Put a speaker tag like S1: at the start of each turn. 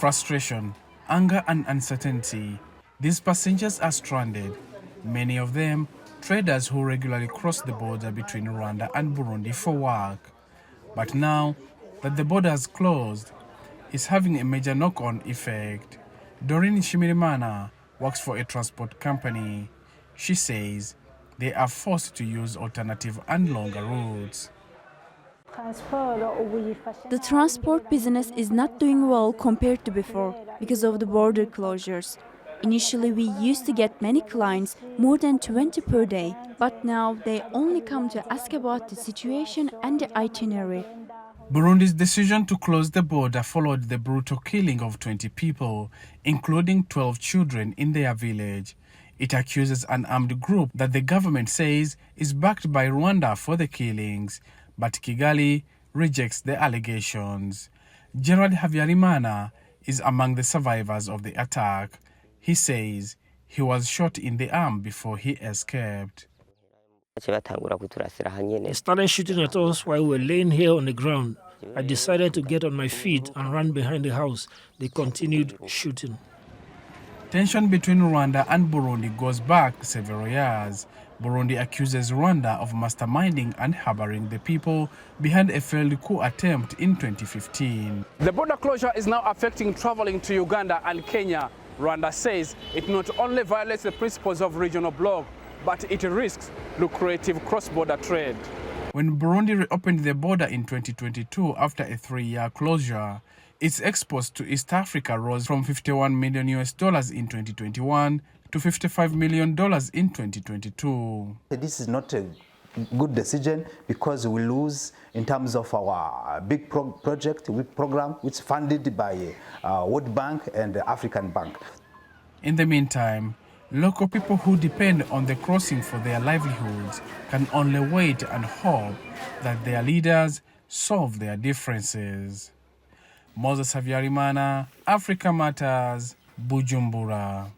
S1: Frustration, anger and uncertainty. These passengers are stranded, many of them traders who regularly cross the border between Rwanda and Burundi for work. But now that the border has closed, it's having a major knock-on effect. Doreen Shimirimana works for a transport company. She says they are forced to use alternative and longer routes.
S2: The transport business is not doing well compared to before because of the border closures. Initially, we used to get many clients, more than 20 per day, but now they only come to ask about the situation and the itinerary.
S1: Burundi's decision to close the border followed the brutal killing of 20 people, including 12 children in their village. It accuses an armed group that the government says is backed by Rwanda for the killings, but Kigali rejects the allegations. Gerard Havyarimana is among the survivors of the attack. He says he was shot in the arm before he escaped.
S3: They started shooting at us while we were laying here on the ground. I decided to get on my feet and ran behind the house. They continued shooting.
S1: Tension between Rwanda and Burundi goes back several years. Burundi accuses Rwanda of masterminding and harboring the people behind a failed coup attempt in 2015.
S4: The border closure is now affecting traveling to Uganda and Kenya. Rwanda says it not only violates the principles of regional bloc, but it risks lucrative cross-border trade.
S1: When Burundi reopened the border in 2022 after a 3-year closure, its exports to East Africa rose from $51 million in 2021 to $55 million in 2022.
S5: This is not a good decision because we lose in terms of our big project, program, which is funded by World Bank and the African Bank.
S1: In the meantime, local people who depend on the crossing for their livelihoods can only wait and hope that their leaders solve their differences. Moses Havyarimana, Africa Matters, Bujumbura.